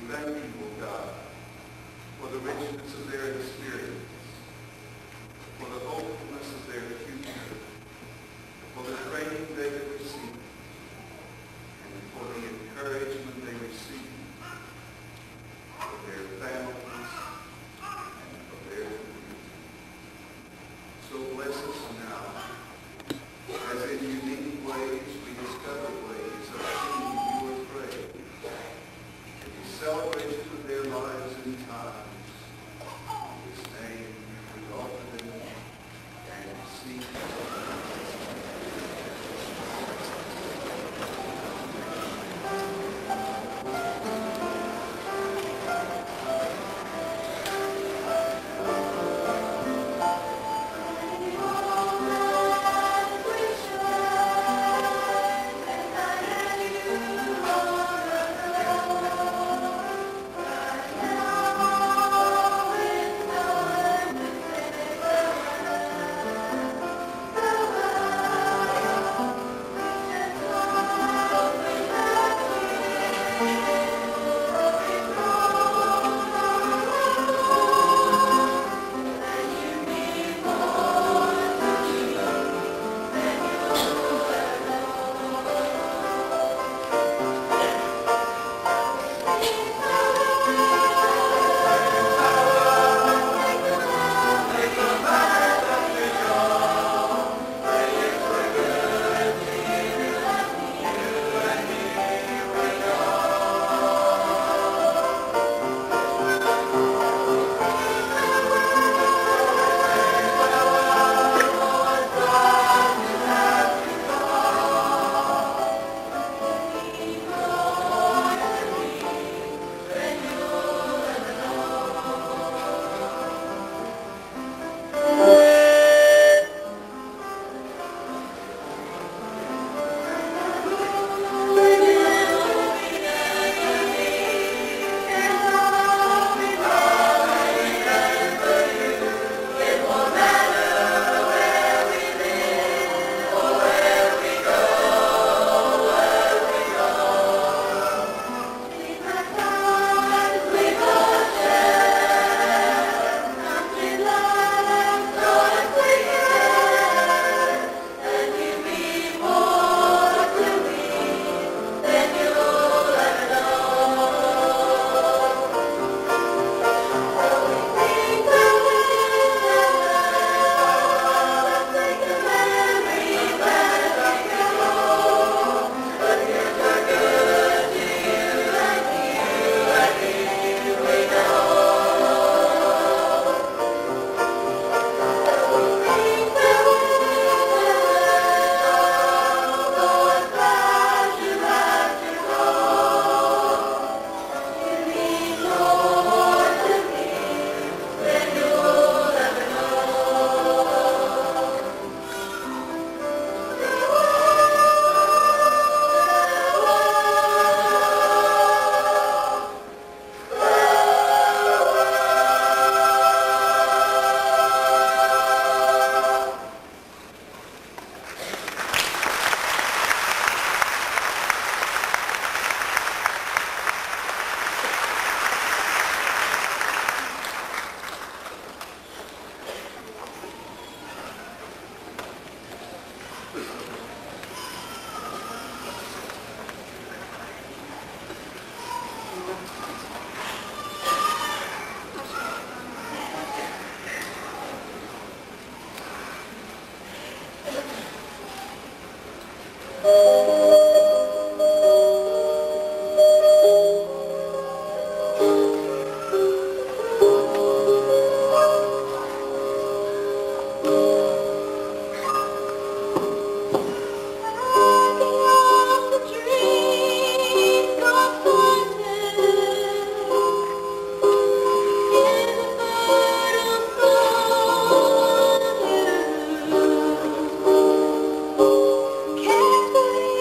thank you, O God, for the richness of their experience, for the hopefulness of their future, for the training they have received, and for the encouragement they receive for their families and for their community. So bless us now, as in unique ways we discover ways of singing your praise, in the celebration of their lives and times. In His name we offer them and seek Can't believe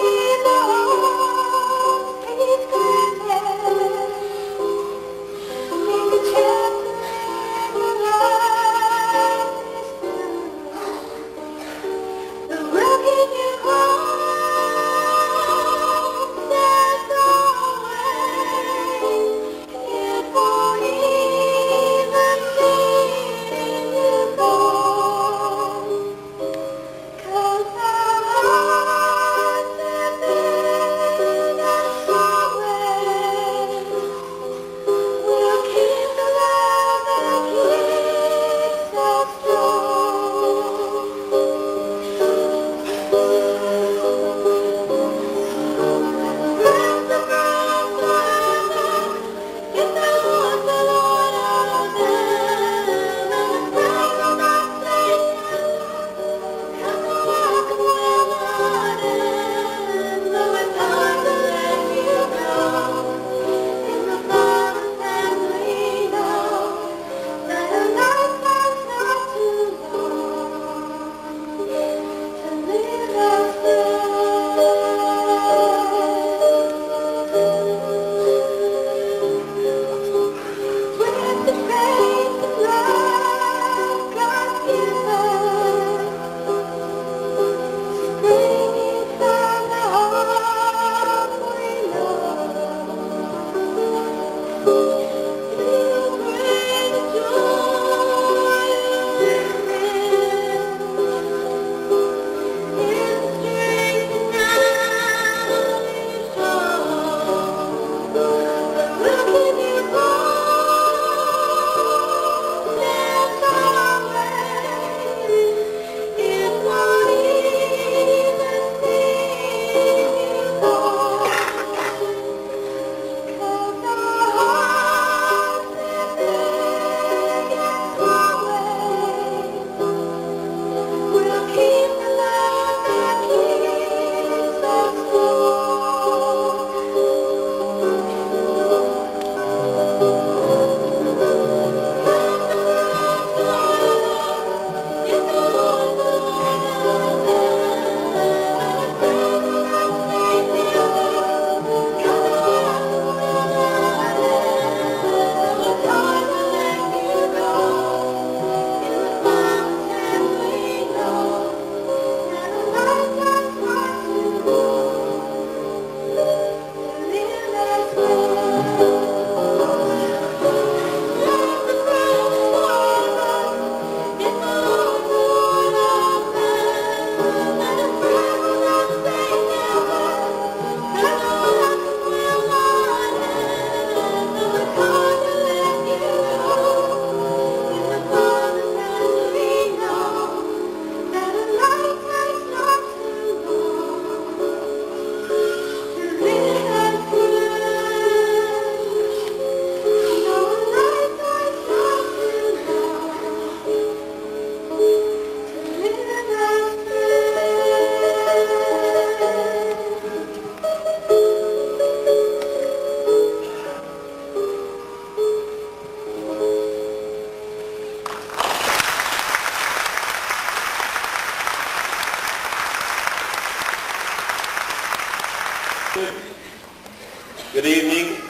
Good evening.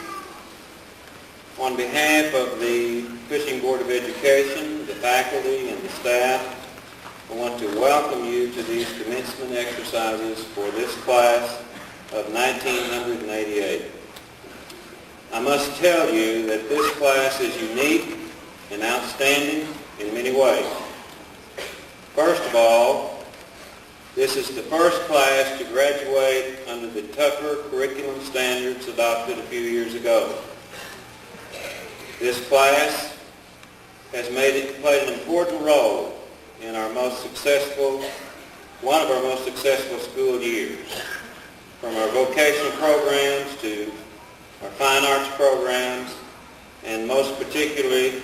On behalf of the Cushing Board of Education, the faculty, and the staff, I want to welcome you to these commencement exercises for this class of 1988. I must tell you that this class is unique and outstanding in many ways. First of all, this is the first class to graduate under the tougher curriculum standards adopted a few years ago. This class has played an important role in one of our most successful school years, from our vocational programs to our fine arts programs, and most particularly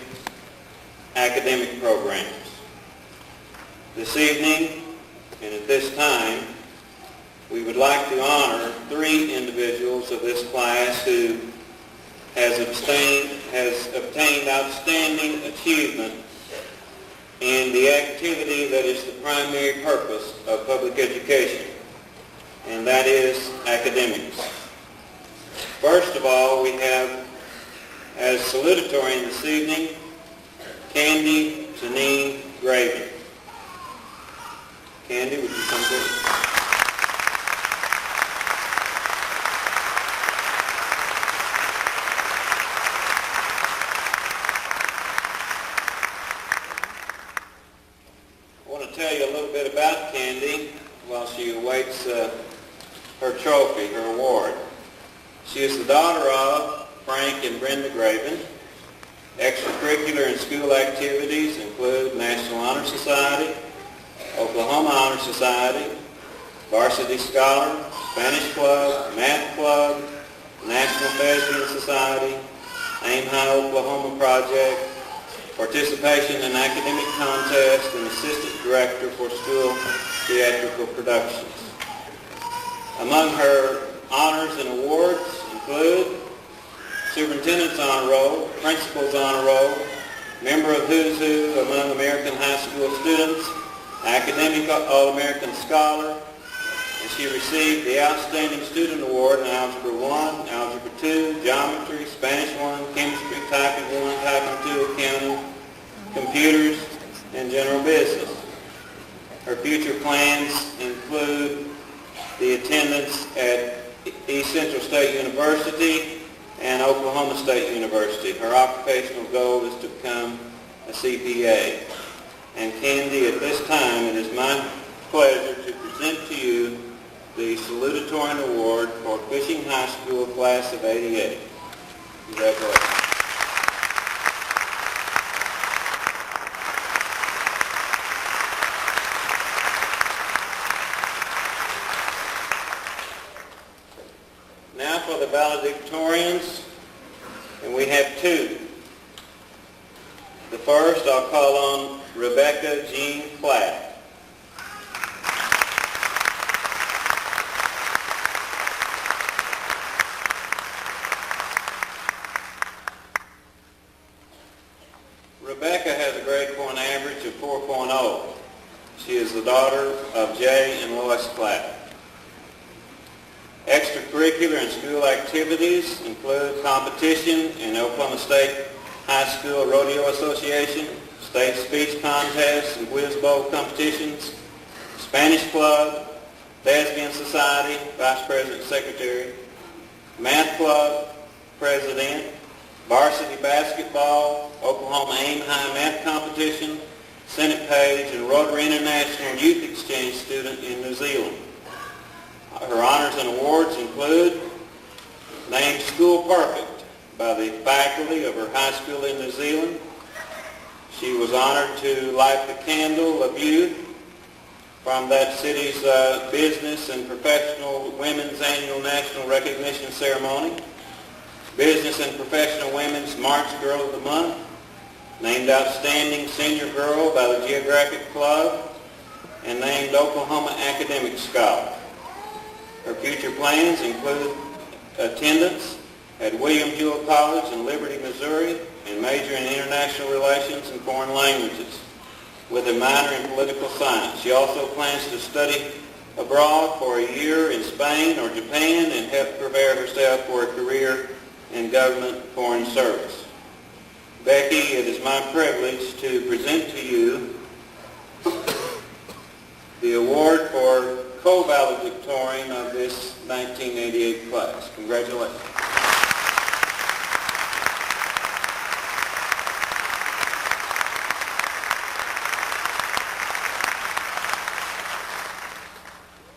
academic programs. This evening, and at this time, we would like to honor 3 individuals of this class who has obtained outstanding achievement in the activity that is the primary purpose of public education, and that is academics. First of all, we have as salutatorian this evening, Candy Janine Graven. Candy, would you come forward? I want to tell you a little bit about Candy while she awaits her trophy, her award. She is the daughter of Frank and Brenda Graven. Extracurricular and school activities include National Honor Society, Oklahoma Honor Society, Varsity Scholar, Spanish Club, Math Club, National Thespian Society, Aim High Oklahoma Project, participation in academic contests, and Assistant Director for School Theatrical Productions. Among her honors and awards include Superintendent's Honor Roll, Principal's Honor Roll, member of Who's Who among American high school students, Academic All-American Scholar, and she received the Outstanding Student Award in Algebra 1, Algebra 2, Geometry, Spanish 1, Chemistry, Typing 1, Typing 2, Accounting, Computers, and General Business. Her future plans include the attendance at East Central State University and Oklahoma State University. Her occupational goal is to become a CPA. And Candy, at this time, it is my pleasure to present to you the salutatorian award for Cushing High School Class of '88. Congratulations. Now for the valedictorians, and we have 2. The first I'll call on Rebecca Jean Platt. Rebecca has a grade point average of 4.0. She is the daughter of Jay and Lois Platt. Extracurricular and school activities include competition in Oklahoma State High School Rodeo Association, state speech contests and whiz bowl competitions, Spanish Club, Thespian Society, Vice President Secretary, Math Club, President, Varsity Basketball, Oklahoma Aim High Math Competition, Senate Page, and Rotary International Youth Exchange Student in New Zealand. Her honors and awards include named School Perfect by the faculty of her high school in New Zealand. She was honored to light the candle of youth from that city's Business and Professional Women's Annual National Recognition Ceremony. Business and Professional Women's March Girl of the Month. Named Outstanding Senior Girl by the Geographic Club. And named Oklahoma Academic Scholar. Her future plans include attendance at William Jewell College in Liberty, Missouri, and major in international relations and foreign languages, with a minor in political science. She also plans to study abroad for a year in Spain or Japan and helped prepare herself for a career in government foreign service. Becky, it is my privilege to present to you the award for co-valedictorian of this 1988 class. Congratulations.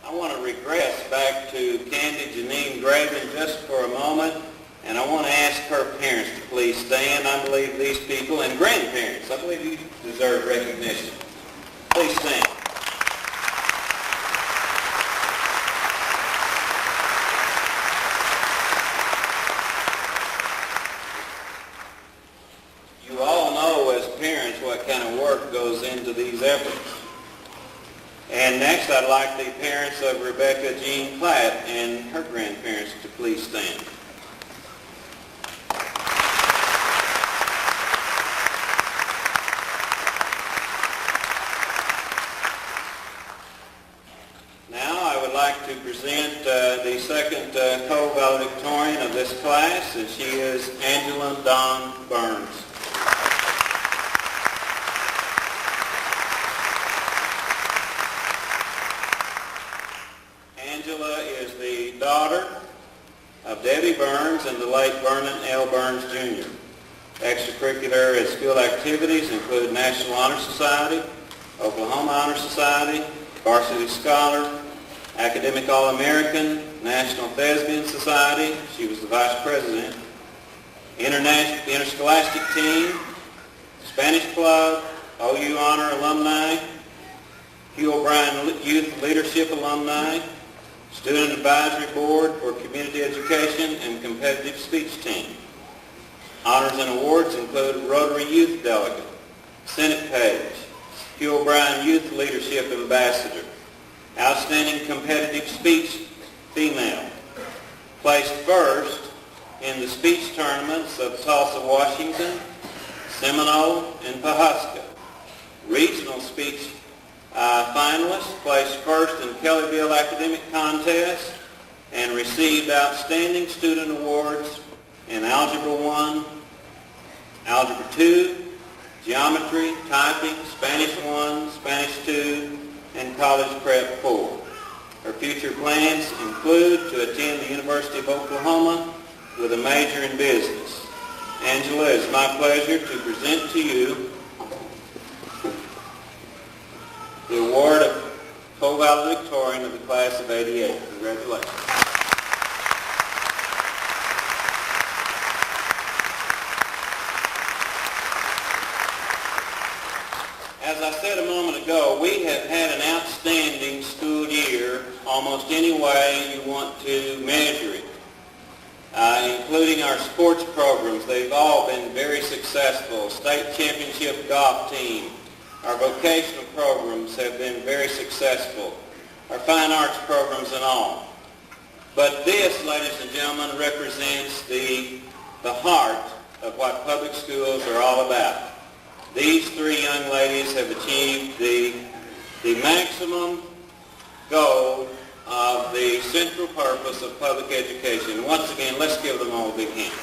I want to regress back to Candy Janine Graven just for a moment, and I want to ask her parents to please stand. I believe these people, and grandparents, I believe you deserve recognition. Please stand. You all know as parents what kind of work goes into these efforts. And next, I'd like the parents of Rebecca Jean Platt and her grandparents to please stand. Now, I would like to present the second co-valedictorian of this class, and she is Angela Dawn Burns. Angela is the daughter of Debbie Burns and the late Vernon L. Burns, Jr. Extracurricular and school activities include National Honor Society, Oklahoma Honor Society, Varsity Scholar, Academic All-American, National Thespian Society. She was the vice president. Interscholastic team, Spanish Club, OU Honor Alumni, Hugh O'Brien Youth Leadership Alumni, Student Advisory Board for Community Education, and Competitive Speech Team. Honors and awards include Rotary Youth Delegate, Senate Page, Hugh O'Brien Youth Leadership Ambassador, Outstanding Competitive Speech Female, placed first in the speech tournaments of Tulsa, Washington, Seminole, and Pawhuska. Regional speech finalist, placed first in Kellyville Academic Contest, and received Outstanding Student Awards in Algebra 1, Algebra 2, Geometry, Typing, Spanish 1, Spanish 2, and College Prep 4. Her future plans include to attend the University of Oklahoma with a major in business. Angela, it's my pleasure to present to you the award of co-valedictorian of the class of '88. Congratulations. As I said a moment ago, we have had an outstanding school year almost any way you want to measure it, including our sports programs. They've all been very successful. State championship golf team. Our vocational programs have been very successful. Our fine arts programs and all. But this, ladies and gentlemen, represents the heart of what public schools are all about. These three young ladies have achieved the maximum goal of the central purpose of public education. Once again, let's give them all a big hand.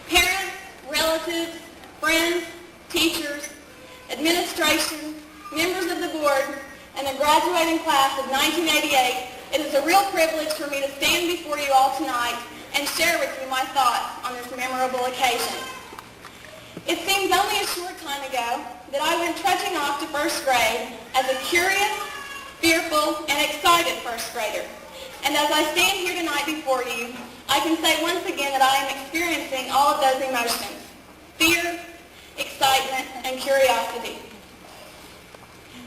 Parents, relatives, friends, teachers, administration, members of the board, and the graduating class of 1988, it is a real privilege for me to stand before you all tonight and share with you my thoughts on this memorable occasion. It seems only a short time ago that I went trudging off to first grade as a curious, fearful, and excited first grader. And as I stand here tonight before you, I can say once again that I am experiencing all of those emotions: fear, excitement, and curiosity.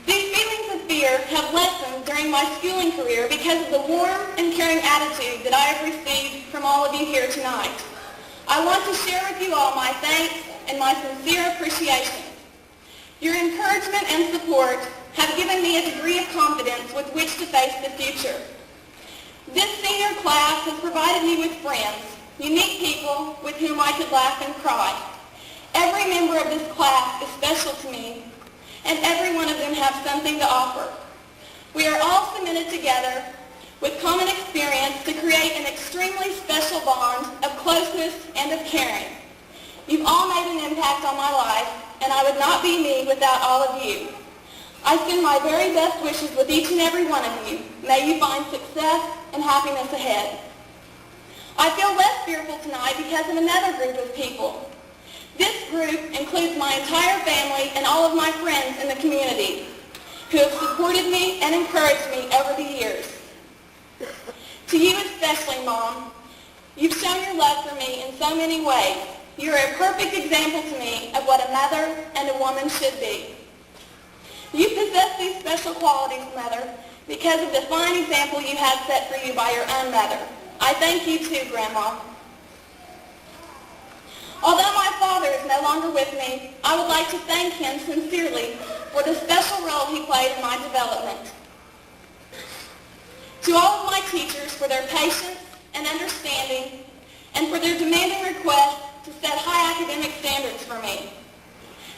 These feelings of fear have lessened during my schooling career because of the warm and caring attitude that I have received from all of you here tonight. I want to share with you all my thanks and my sincere appreciation. Your encouragement and support have given me a degree of confidence with which to face the future. This senior class has provided me with friends, unique people with whom I could laugh and cry. Every member of this class is special to me, and every one of them has something to offer. We are all cemented together with common experience to create an extremely special bond of closeness and of caring. You've all made an impact on my life, and I would not be me without all of you. I send my very best wishes with each and every one of you. May you find success and happiness ahead. I feel less fearful tonight because of another group of people. This group includes my entire family and all of my friends in the community who have supported me and encouraged me over the years. To you especially, Mom, you've shown your love for me in so many ways. You're a perfect example to me of what a mother and a woman should be. You possess these special qualities, Mother, because of the fine example you have set for you by your own mother. I thank you too, Grandma. Although my father is no longer with me, I would like to thank him sincerely for the special role he played in my development. To all of my teachers for their patience and understanding, and for their demanding request to set high academic standards for me.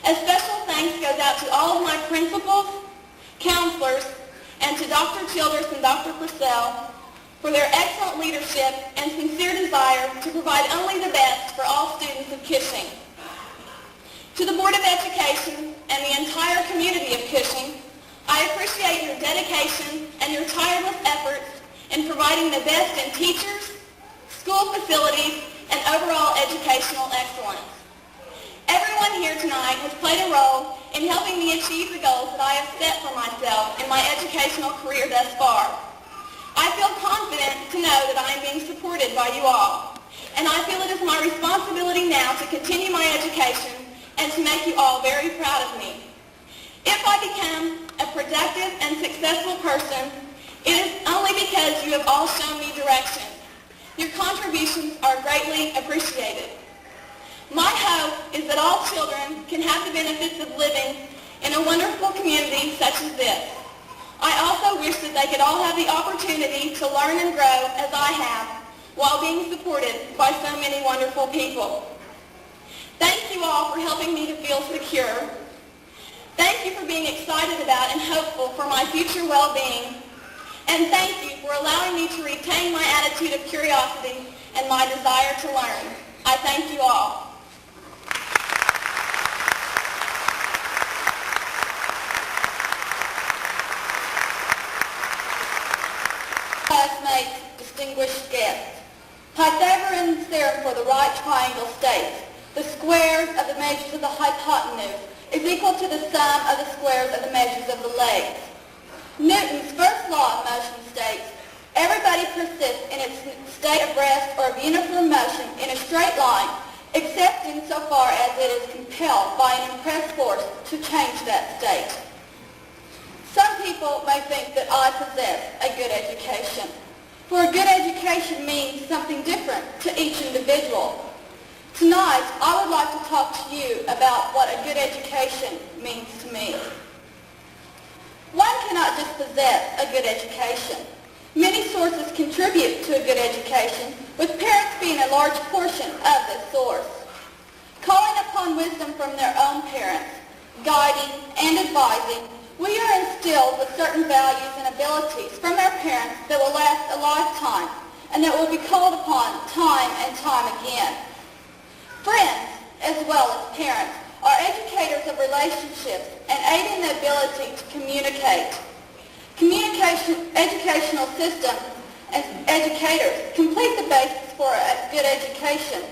A special thanks goes out to all of my principals, counselors, and to Dr. Childress and Dr. Purcell for their excellent leadership and sincere desire to provide only the best for all students of Cushing. To the Board of Education and the entire community of Cushing, I appreciate your dedication and your tireless efforts in providing the best in teachers, school facilities, and overall educational excellence. Everyone here tonight has played a role in helping me achieve the goals that I have set for myself in my educational career thus far. I feel confident to know that I am being supported by you all, and I feel it is my responsibility now to continue my education and to make you all very proud of me. If I become a productive and successful person, it is only because you have all shown me direction. Your contributions are greatly appreciated. My hope is that all children can have the benefits of living in a wonderful community such as this. I also wish that they could all have the opportunity to learn and grow as I have, while being supported by so many wonderful people. Thank you all for helping me to feel secure. Thank you for being excited about and hopeful for my future well-being. And thank you for allowing me to retain my attitude of curiosity and my desire to learn. I thank you all. Classmates, distinguished guests. Pythagorean theorem for the right triangle states the squares of the measures of the hypotenuse is equal to the sum of the squares of the measures of the legs. Newton's first law of motion states everybody persists in its state of rest or of uniform motion in a straight line except insofar as it is compelled by an impressed force to change that state. Some people may think that I possess a good education, for a good education means something different to each individual. Tonight, I would like to talk to you about what a good education means to me. One cannot just possess a good education. Many sources contribute to a good education, with parents being a large portion of this source. Calling upon wisdom from their own parents, guiding and advising, we are instilled with certain values and abilities from our parents that will last a lifetime and that will be called upon time and time again. Friends, as well as parents, are educators of relationships and aid in the ability to communicate. Educational systems and educators complete the basis for a good education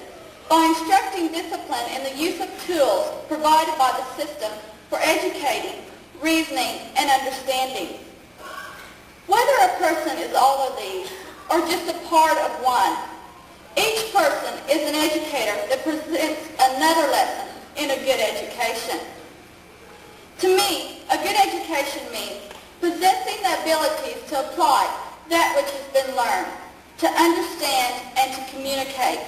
by instructing discipline in the use of tools provided by the system for educating, reasoning, and understanding. Whether a person is all of these or just a part of one, each person is an educator that presents another lesson in a good education. To me, a good education means possessing the abilities to apply that which has been learned, to understand and to communicate.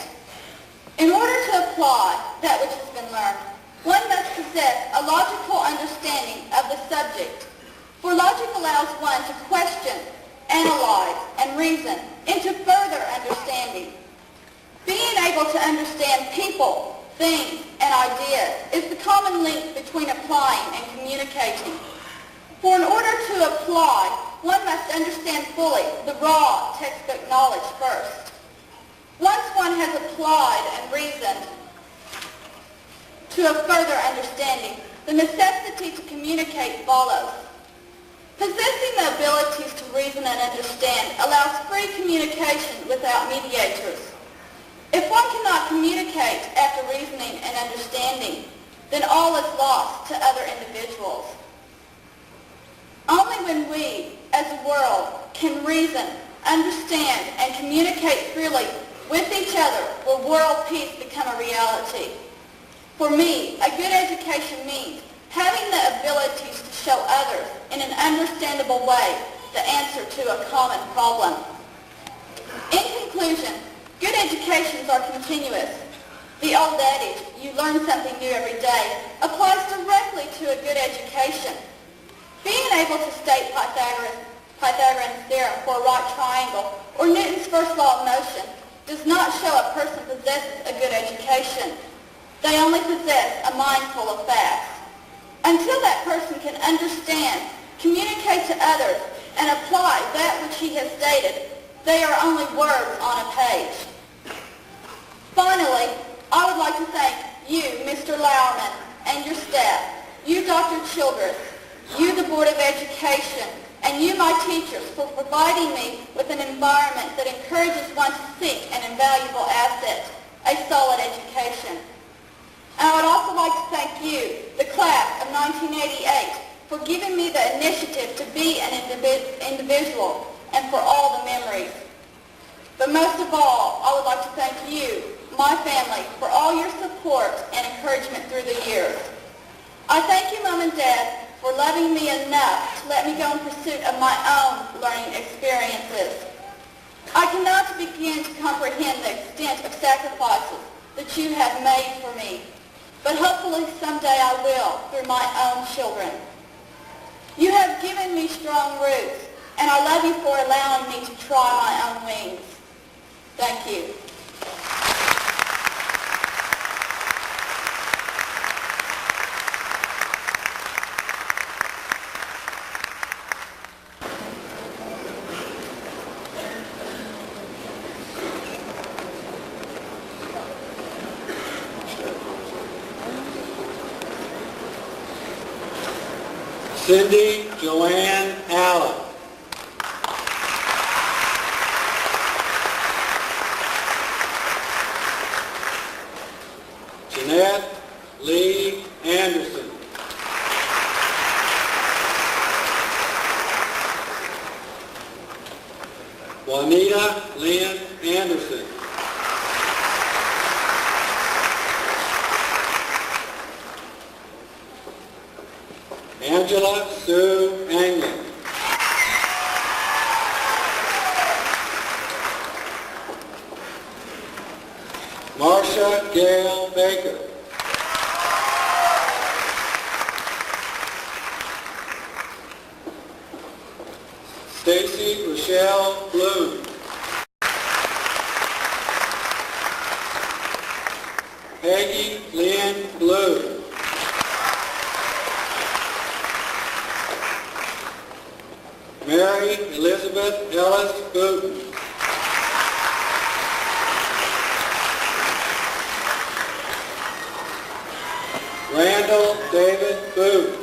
In order to apply that which has been learned, one must possess a logical understanding of the subject. For logic allows one to question, analyze, and reason into further understanding. Being able to understand people, things, and ideas is the common link between applying and communicating. For in order to apply, one must understand fully the raw textbook knowledge first. Once one has applied and reasoned to a further understanding, the necessity to communicate follows. Possessing the abilities to reason and understand allows free communication without mediators. If one cannot communicate after reasoning and understanding, then all is lost to other individuals. Only when we, as a world, can reason, understand, and communicate freely with each other will world peace become a reality. For me, a good education means having the abilities to show others in an understandable way the answer to a common problem. In conclusion, good educations are continuous. The old adage, you learn something new every day, applies directly to a good education. Being able to state Pythagorean's theorem for a right triangle or Newton's first law of motion does not show a person possesses a good education. They only possess a mind full of facts. Until that person can understand, communicate to others, and apply that which he has stated, they are only words on a page. Finally, I would like to thank you, Mr. Lowerman, and your staff, you, Dr. Childress, you, the Board of Education, and you, my teachers, for providing me with an environment that encourages one to seek an invaluable asset, a solid education. And I would also like to thank you, the class of 1988, for giving me the initiative to be an individual and for all the memories. But most of all, I would like to thank you, my family, for all your support and encouragement through the years. I thank you, Mom and Dad, for loving me enough to let me go in pursuit of my own learning experiences. I cannot begin to comprehend the extent of sacrifices that you have made for me, but hopefully someday I will through my own children. You have given me strong roots, and I love you for allowing me to try my own wings. Thank you. Cindy Joanne Allen. Jeanette Lee Anderson. Juanita Lynn Anderson. Angela Sue Anglin. Marcia Gail Baker. Stacy Rochelle Bloom. Peggy Lynn Blue. Mary Elizabeth Ellis Booten. Randall David Booth.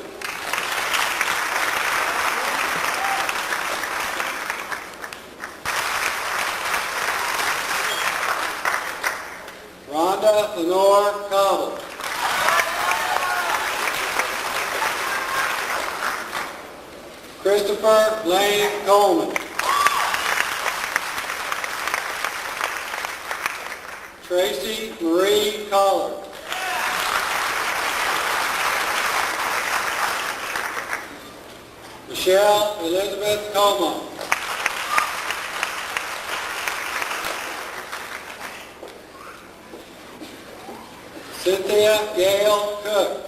Rhonda Lenore Cobble. Christopher Lane Coleman. Tracy Marie Collard. Michelle Elizabeth Coleman. Cynthia Gail Cook.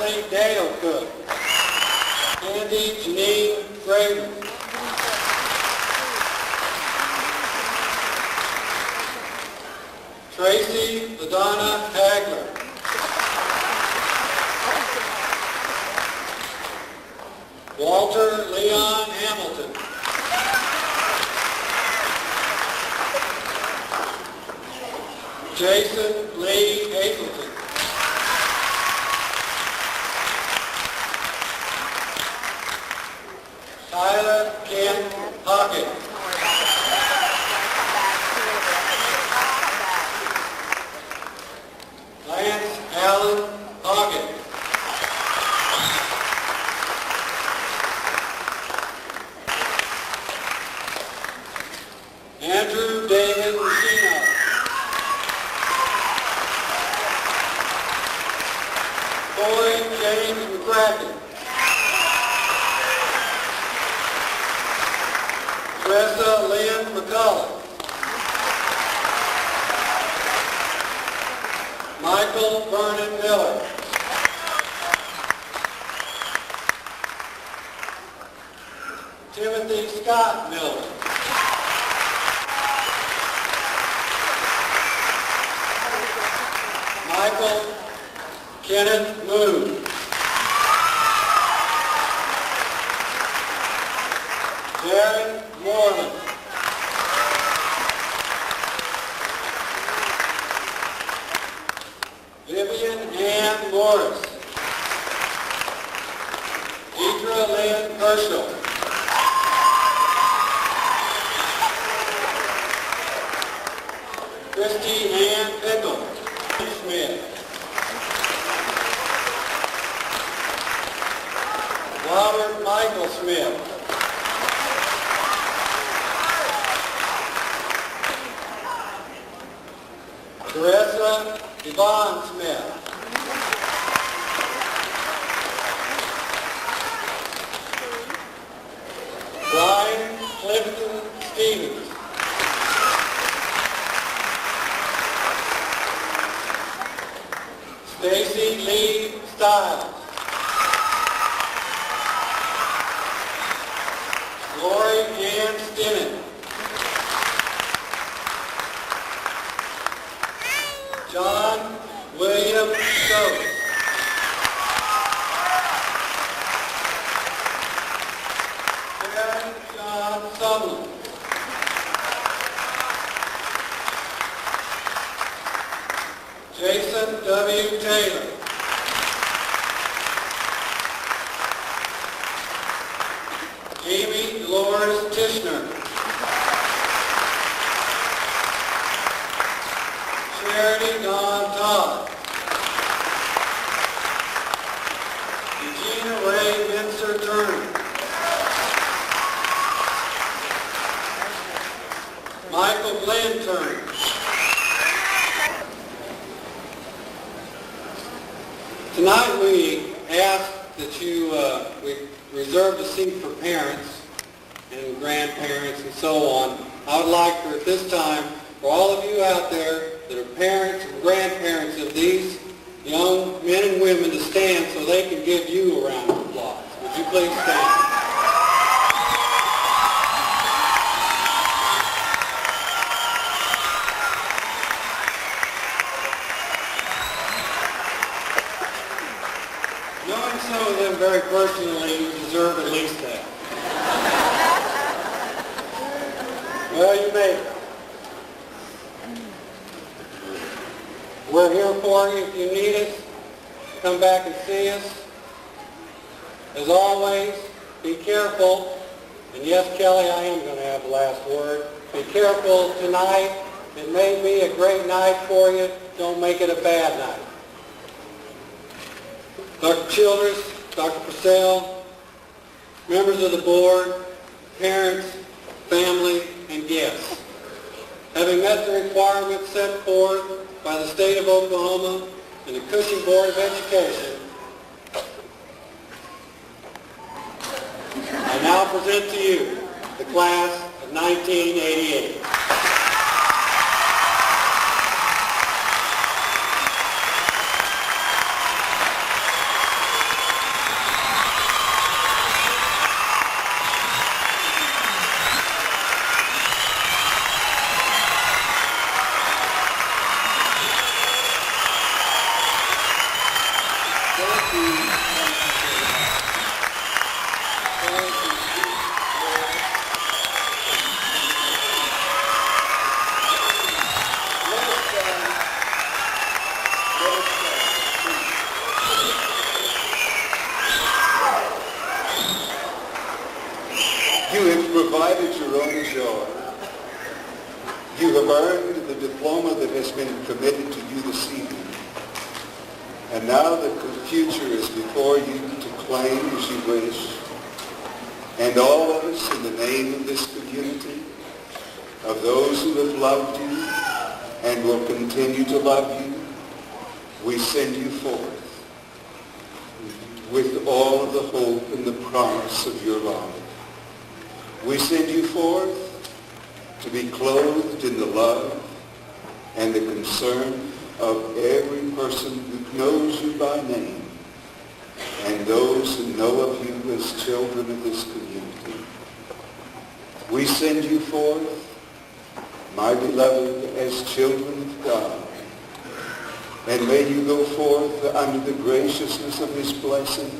Ashley Dale Cook. Andy Janine Graver. Tracy LaDonna Hagler. Walter Leon Hamilton. Jason Lee Hazleton. Tyler Kent Hockett. Lance Allen Hockett. Andrew David Messina. Corey James McCracken. Tressa Lynn McCullough. Michael Vernon Miller. Timothy Scott Miller. Michael Kenneth Moon. Darren Moreland. Vivian Ann Morris. Deidre Lynn Herschel. Christy Ann Pickle. Smith. Robert Michael Smith. Teresa Yvonne Smith. Brian Clifton Stevens. Stacy Lee Stiles. Lori Ann Stinnett. John William Stokes. Aaron John Sumlin. Jason W. Taylor. Amy Dolores Tishner. Charity Dawn Todd. Regina Ray Minster Turner. Michael Glenn Turner. Tonight we ask that we reserve a seat for parents and grandparents and so on. I would like for at this time for all of you out there that are parents and grandparents of these young men and women to stand so they can give you a round of applause. Would you please stand? Knowing some of them very personally, you deserve at least that. Well, you made it. We're here for you if you need us. Come back and see us. As always, be careful. And yes, Kelly, I am going to have the last word. Be careful tonight. It may be a great night for you. Don't make it a bad night. Dr. Childress, Dr. Purcell, members of the board, parents, family, and guests. Having met the requirements set forth by the state of Oklahoma and the Cushing Board of Education, I now present to you the class of 1988. provided your own jar. You have earned the diploma that has been committed to you this evening. And now the future is before you to claim as you wish. And all of us, in the name of this community, of those who have loved you and will continue to love you, we send you forth with all of the hope and the promise of your love. We send you forth to be clothed in the love and the concern of every person who knows you by name and those who know of you as children of this community. We send you forth, my beloved, as children of God. And may you go forth under the graciousness of his blessing,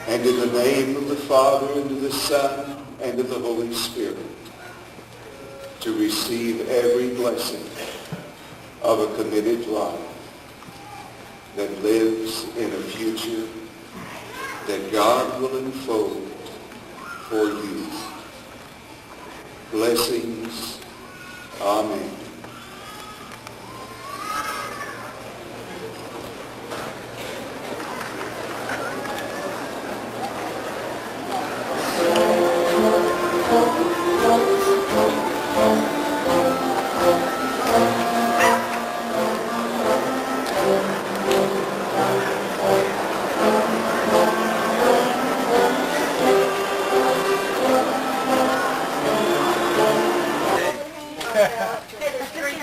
and in the name of the Father, and of the Son, and of the Holy Spirit, to receive every blessing of a committed life that lives in a future that God will unfold for you. Blessings. Amen.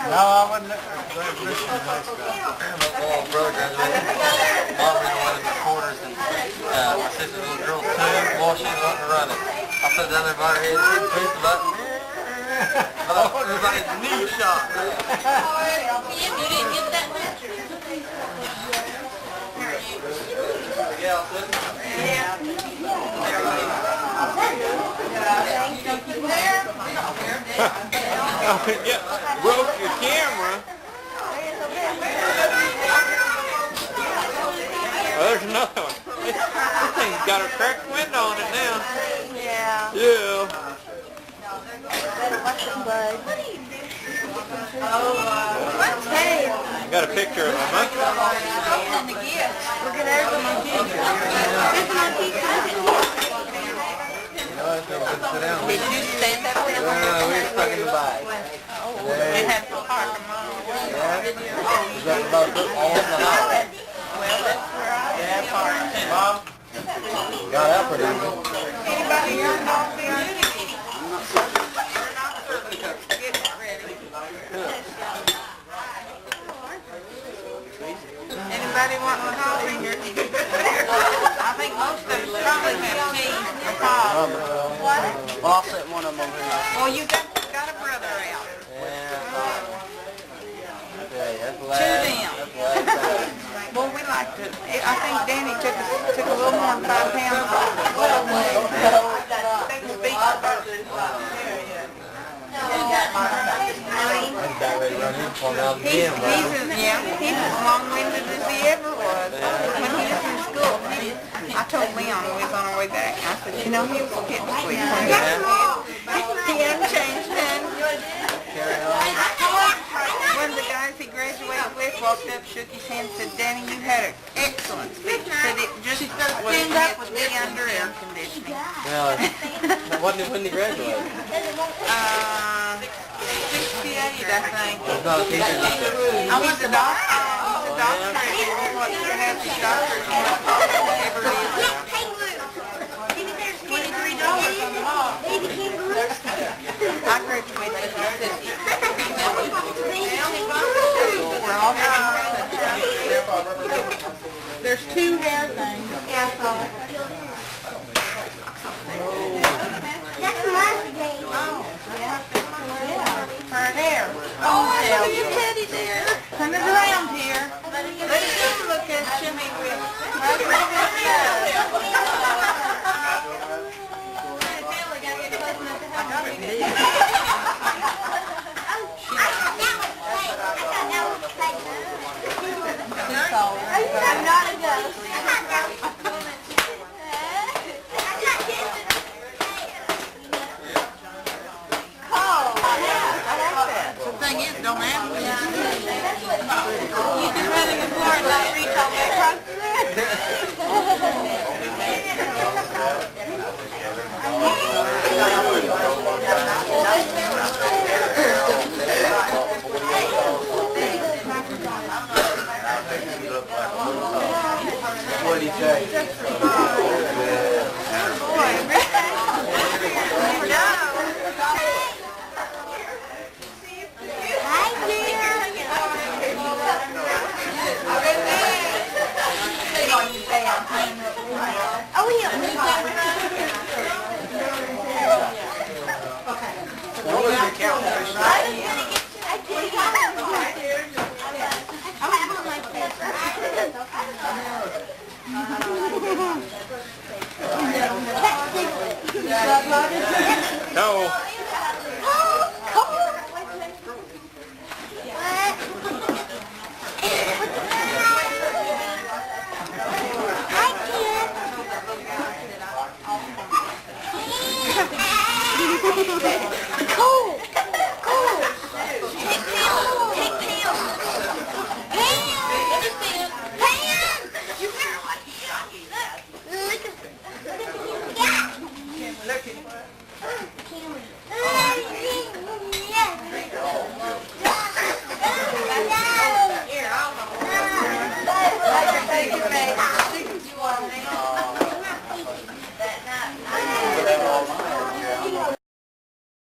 No, I wasn't listening to this guy. My little brother graduated. Mom was one of the quarters, and my sister's little girl too. Well, she was wanting to run it. I put it down there by her head, she pushed the button. But it was like a knee shot. You didn't get that picture. Yeah, I'll sit. Yeah, broke your camera. Oh, there's another one. This thing's got a cracked window on it now. Yeah. Yeah. Hey, Got a picture of a monkey. open the gift. We'll get everyone Sit down. Did you stand up there? We were stuck in the bike. They had to park them all. Was that about all in the house? Well, that's where I parked. Mom? Got out pretty good. Anybody here know me? Anybody want coffee? I think most of us probably have tea or pop. Well, I'll set one of them over here. Well, you got a brother out. That's To them. Well, we like to. I think Danny took a little more than 5 pounds off. Take a speech about this. He's as long-winded as he ever was. When he was in school, I told Leon when we was on our way back, I said, you know, he was getting sweet. He hadn't changed none. One of the guys he graduated with walked up, shook his hand, said, Danny, you had an excellent speech. Said it just was meant to be under air conditioning. When did he graduate? 68, I think. He's not a teacher. He's a doctor. He's a doctor. He wants to have his doctorate whatever it is. I graduated in 50. We're all There's 2 hair things. Yeah, I saw it. Her hair. Oh, look at your teddy there. Turn it around here. Let it look at Jimmy with. No.